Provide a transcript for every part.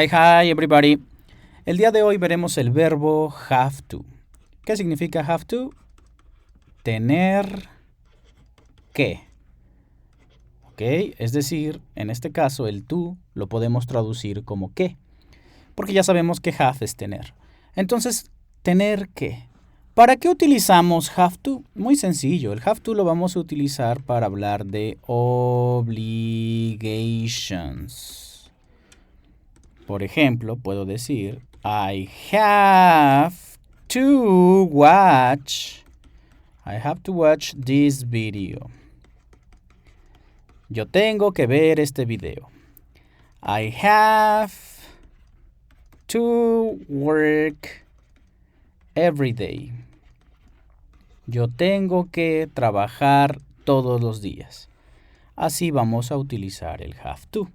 Hi everybody. El día de hoy veremos el verbo have to. ¿Qué significa have to? Tener que. ¿Ok? Es decir, en este caso el to lo podemos traducir como que. Porque ya sabemos que have es tener. Entonces, tener que. ¿Para qué utilizamos have to? Muy sencillo. El have to lo vamos a utilizar para hablar de obligations. Por ejemplo, puedo decir I have to watch this video. Yo tengo que ver este video. I have to work every day. Yo tengo que trabajar todos los días. Así vamos a utilizar el have to.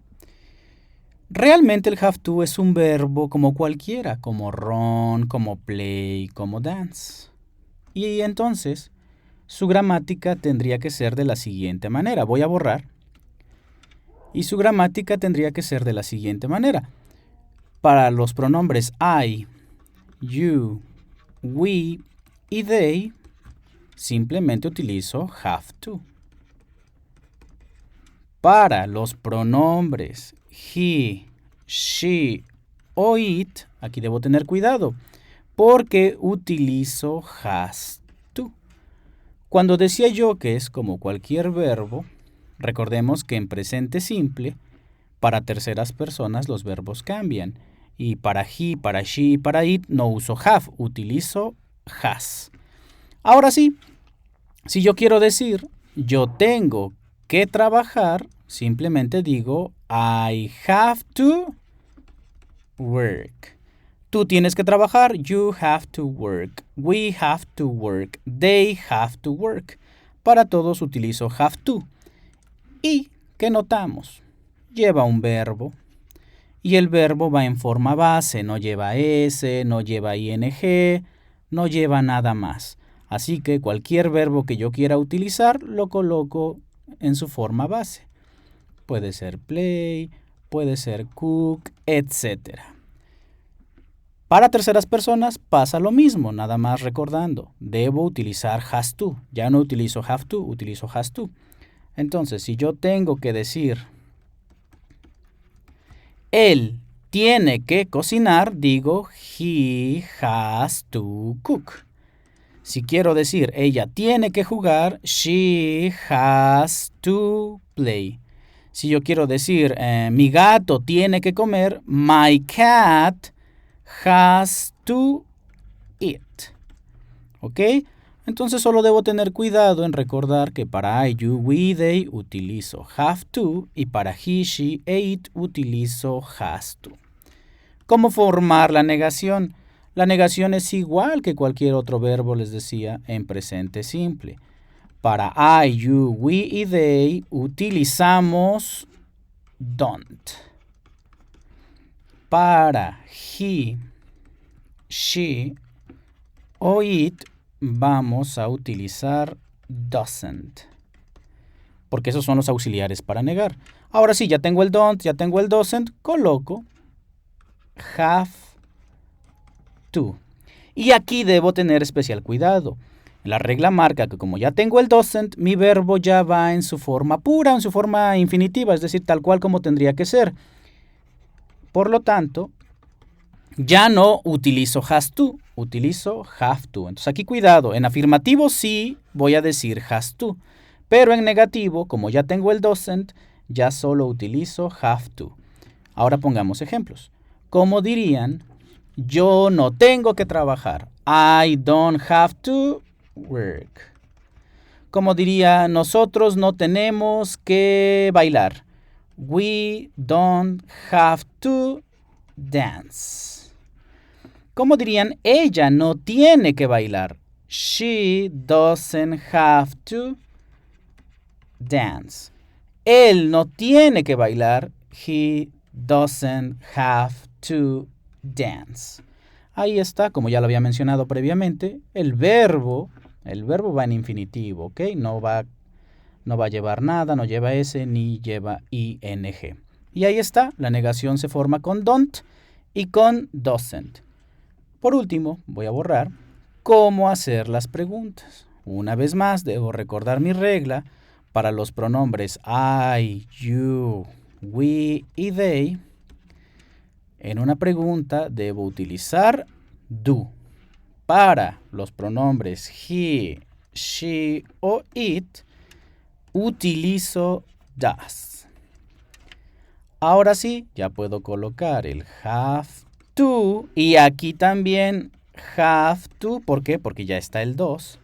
Realmente el have to es un verbo como cualquiera, como run, como play, como dance. Y entonces, su gramática tendría que ser de la siguiente manera. Voy a borrar. Y su gramática tendría que ser de la siguiente manera. Para los pronombres I, you, we y they, simplemente utilizo have to. Para los pronombres he, she o it, aquí debo tener cuidado, porque utilizo has to. Cuando decía yo que es como cualquier verbo, recordemos que en presente simple, para terceras personas los verbos cambian. Y para he, para she y para it no uso have, utilizo has. Ahora sí, si yo quiero decir yo tengo que trabajar, simplemente digo I have to work. Tú tienes que trabajar, you have to work. We have to work. They have to work. Para todos utilizo have to. ¿Y qué notamos? Lleva un verbo. Y el verbo va en forma base, no lleva S, no lleva ing, no lleva nada más. Así que cualquier verbo que yo quiera utilizar lo coloco en su forma base. Puede ser play, puede ser cook, etc. Para terceras personas pasa lo mismo, nada más recordando. Debo utilizar has to. Ya no utilizo have to, utilizo has to. Entonces, si yo tengo que decir él tiene que cocinar, digo he has to cook. Si quiero decir ella tiene que jugar, she has to play. Si yo quiero decir mi gato tiene que comer, my cat has to eat. ¿Ok? Entonces solo debo tener cuidado en recordar que para I, you, we, they utilizo have to y para he, she e it utilizo has to. ¿Cómo formar la negación? La negación es igual que cualquier otro verbo, les decía, en presente simple. Para I, you, we y they utilizamos don't. Para he, she o it vamos a utilizar doesn't. Porque esos son los auxiliares para negar. Ahora sí, ya tengo el don't, ya tengo el doesn't, coloco have to. Y aquí debo tener especial cuidado. La regla marca que como ya tengo el doesn't, mi verbo ya va en su forma pura, en su forma infinitiva, es decir, tal cual como tendría que ser. Por lo tanto, ya no utilizo has to, utilizo have to. Entonces aquí cuidado, en afirmativo sí voy a decir has to, pero en negativo, como ya tengo el doesn't, ya solo utilizo have to. Ahora pongamos ejemplos. ¿Cómo dirían? Yo no tengo que trabajar. I don't have to work. Como diría, nosotros no tenemos que bailar. We don't have to dance. ¿Cómo dirían? Ella no tiene que bailar. She doesn't have to dance. Él no tiene que bailar. He doesn't have to dance. Ahí está, como ya lo había mencionado previamente, el verbo va en infinitivo, ¿ok? No va a llevar nada, no lleva S ni lleva ing. Y ahí está, la negación se forma con don't y con doesn't. Por último, voy a borrar cómo hacer las preguntas. Una vez más, debo recordar mi regla para los pronombres I, you, we y they. En una pregunta debo utilizar do. Para los pronombres he, she o it, utilizo does. Ahora sí, ya puedo colocar el have to y aquí también have to. ¿Por qué? Porque ya está el dos.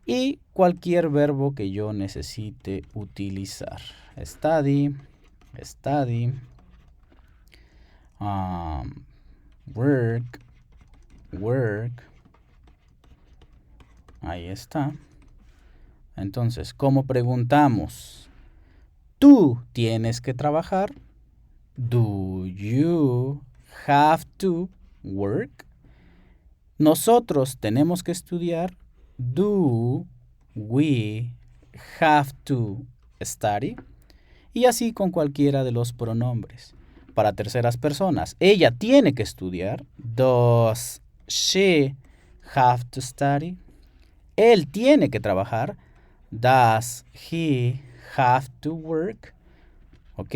Y cualquier verbo que yo necesite utilizar. Study, study, work, work. Ahí está. Entonces, ¿cómo preguntamos? ¿Tú tienes que trabajar? Do you have to work? Nosotros tenemos que estudiar. Do we have to study? Y así con cualquiera de los pronombres. Para terceras personas, ella tiene que estudiar. Does she have to study? Él tiene que trabajar. Does he have to work? ¿Ok?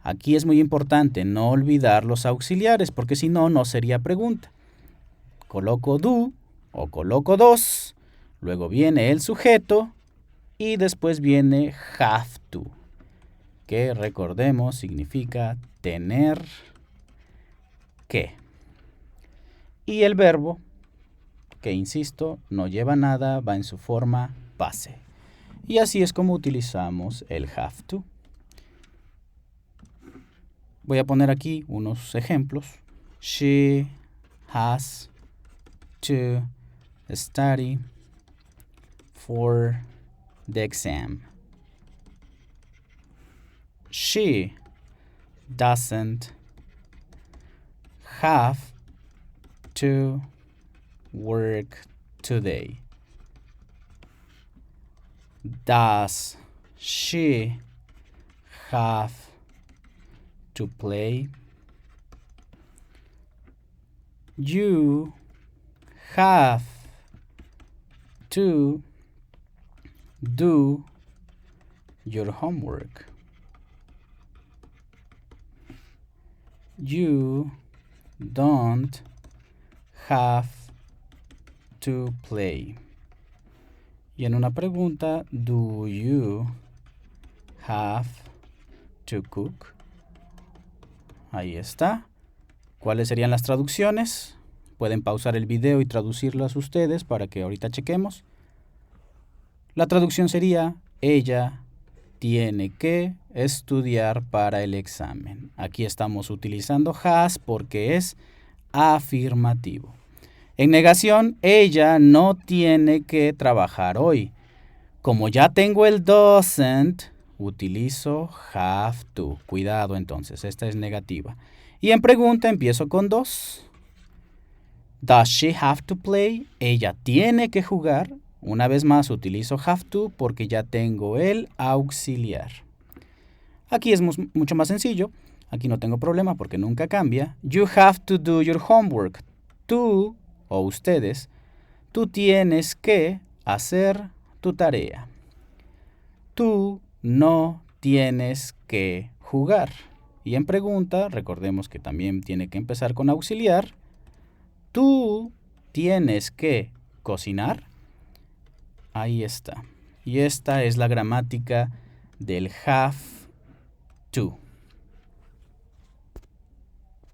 Aquí es muy importante no olvidar los auxiliares, porque si no, no sería pregunta. Coloco do o coloco dos, luego viene el sujeto y después viene have to, que recordemos significa tener que. Y el verbo, que insisto, no lleva nada, va en su forma base. Y así es como utilizamos el have to. Voy a poner aquí unos ejemplos. She has to study for the exam. She doesn't have to work today. Does she have to play? You have to do your homework. You don't have to play. Y en una pregunta, do you have to cook? Ahí está. ¿Cuáles serían las traducciones? Pueden pausar el video y traducirlas ustedes para que ahorita chequemos. La traducción sería, ella tiene que estudiar para el examen. Aquí estamos utilizando has porque es afirmativo. En negación, ella no tiene que trabajar hoy. Como ya tengo el doesn't, utilizo have to. Cuidado entonces, esta es negativa. Y en pregunta empiezo con dos. Does she have to play? Ella tiene que jugar. Una vez más utilizo have to porque ya tengo el auxiliar. Aquí es mucho más sencillo. Aquí no tengo problema porque nunca cambia. You have to do your homework. Tú o ustedes, tú tienes que hacer tu tarea. Tú no tienes que jugar. Y en pregunta, recordemos que también tiene que empezar con auxiliar. Tú tienes que cocinar. Ahí está. Y esta es la gramática del have to.